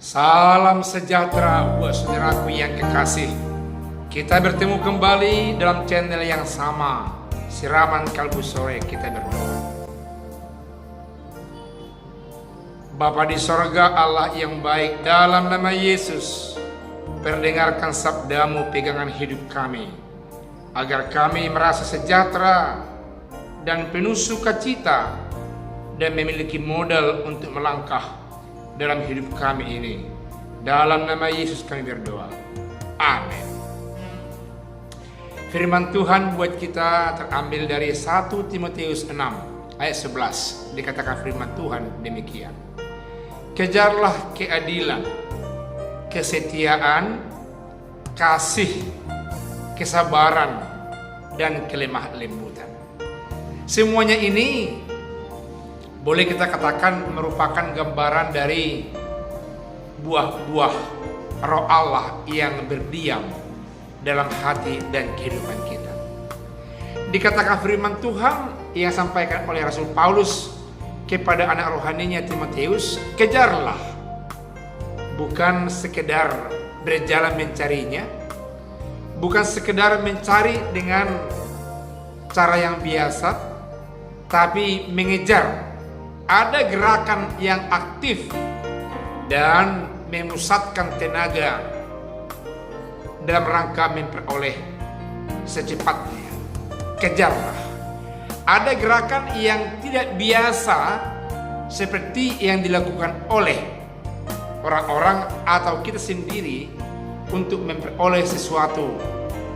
Salam sejahtera buat saudaraku yang kekasih. Kita bertemu kembali dalam channel yang sama, Siraman Kalbu Sore. Kita berdoa. Bapa di sorga, Allah yang baik, dalam nama Yesus, perdengarkan sabdamu pegangan hidup kami, agar kami merasa sejahtera dan penuh sukacita dan memiliki modal untuk melangkah dalam hidup kami ini. Dalam nama Yesus kami berdoa. Amin. Firman Tuhan buat kita terambil dari 1 Timotius 6 ayat 11. Dikatakan firman Tuhan demikian: kejarlah keadilan, kesetiaan, kasih, kesabaran, dan kelemah lembutan. Semuanya ini boleh kita katakan merupakan gambaran dari buah-buah Roh Allah yang berdiam dalam hati dan kehidupan kita. Dikatakan firman Tuhan yang disampaikan oleh Rasul Paulus kepada anak rohaninya Timotius, kejarlah, bukan sekedar berjalan mencarinya, bukan sekedar mencari dengan cara yang biasa, tapi mengejar. Ada gerakan yang aktif dan memusatkan tenaga dalam rangka memperoleh secepatnya. Kejarlah. Ada gerakan yang tidak biasa seperti yang dilakukan oleh orang-orang atau kita sendiri untuk memperoleh sesuatu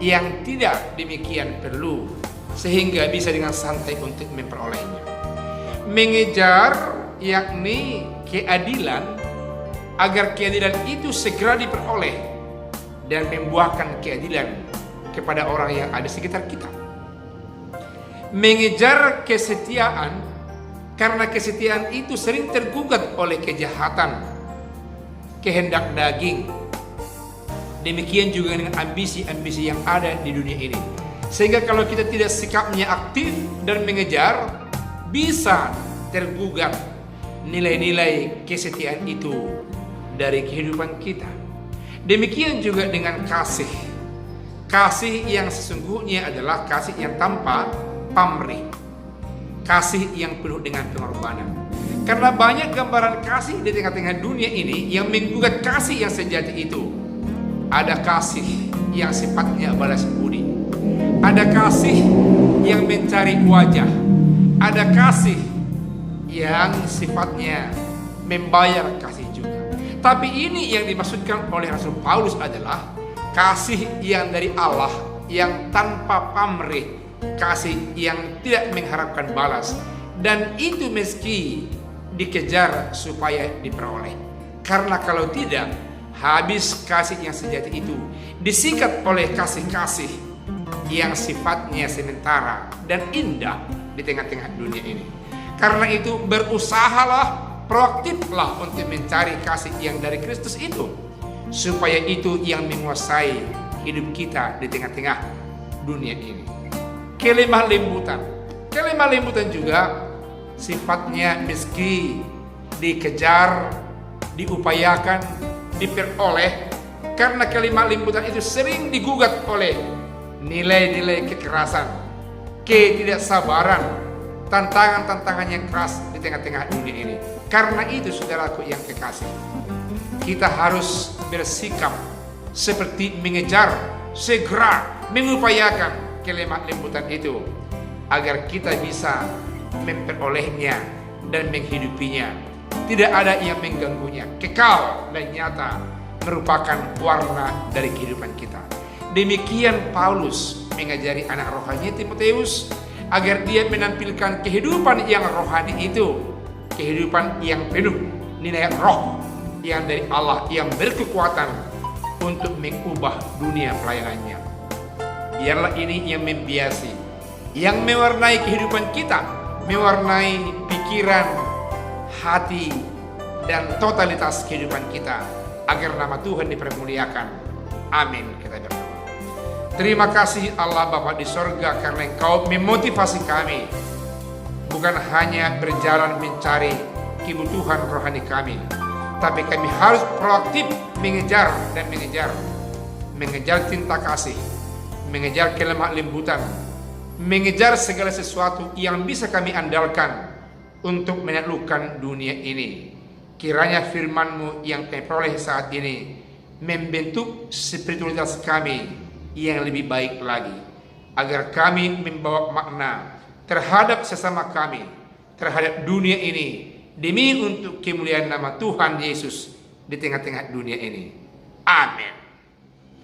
yang tidak demikian perlu, sehingga bisa dengan santai untuk memperolehnya. Mengejar yakni keadilan, agar keadilan itu segera diperoleh dan membuahkan keadilan kepada orang yang ada di sekitar kita. Mengejar kesetiaan, karena kesetiaan itu sering tergugat oleh kejahatan, kehendak daging. Demikian juga dengan ambisi-ambisi yang ada di dunia ini. Sehingga kalau kita tidak sikapnya aktif dan mengejar, bisa tergugat nilai-nilai kesetiaan itu dari kehidupan kita. Demikian juga dengan kasih. Kasih yang sesungguhnya adalah kasih yang tanpa pamrih, kasih yang penuh dengan pengorbanan. Karena banyak gambaran kasih di tengah-tengah dunia ini yang menggugat kasih yang sejati itu. Ada kasih yang sifatnya balas budi, ada kasih yang mencari wajah, ada kasih yang sifatnya membayar kasih juga. Tapi ini yang dimaksudkan oleh Rasul Paulus adalah kasih yang dari Allah, yang tanpa pamrih, kasih yang tidak mengharapkan balas. Dan itu meski dikejar supaya diperoleh. Karena kalau tidak, habis kasih yang sejati itu disikat oleh kasih-kasih yang sifatnya sementara dan indah di tengah-tengah dunia ini. Karena itu berusahalah, proaktiflah untuk mencari kasih yang dari Kristus itu, supaya itu yang menguasai hidup kita di tengah-tengah dunia ini. Kelemah lembutan juga sifatnya meski dikejar, diupayakan, diperoleh, karena kelemah lembutan itu sering digugat oleh nilai-nilai kekerasan, ketidaksabaran, tantangan-tantangan yang keras di tengah-tengah dunia ini. Karena itu saudaraku yang kekasih, kita harus bersikap seperti mengejar, segera mengupayakan kelemah lembutan itu, agar kita bisa memperolehnya dan menghidupinya. Tidak ada yang mengganggunya, kekal dan nyata, merupakan warna dari kehidupan kita. Demikian Paulus mengajari anak rohani Timotius agar dia menampilkan kehidupan yang rohani itu, kehidupan yang penuh nilai roh yang dari Allah, yang berkekuatan untuk mengubah dunia pelayanannya. Biarlah ini yang membiasi, yang mewarnai kehidupan kita, mewarnai pikiran, hati, dan totalitas kehidupan kita, agar nama Tuhan dipermuliakan. Amin. Kita berdoa. Terima kasih Allah Bapa di sorga, karena Engkau memotivasi kami bukan hanya berjalan mencari kebutuhan rohani kami, tapi kami harus proaktif mengejar cinta kasih, mengejar kelemah lembutan, mengejar segala sesuatu yang bisa kami andalkan untuk menaklukkan dunia ini. Kiranya firman-Mu yang kami peroleh saat ini membentuk spiritualitas kami yang lebih baik lagi, agar kami membawa makna terhadap sesama kami, terhadap dunia ini, demi untuk kemuliaan nama Tuhan Yesus di tengah-tengah dunia ini. Amin.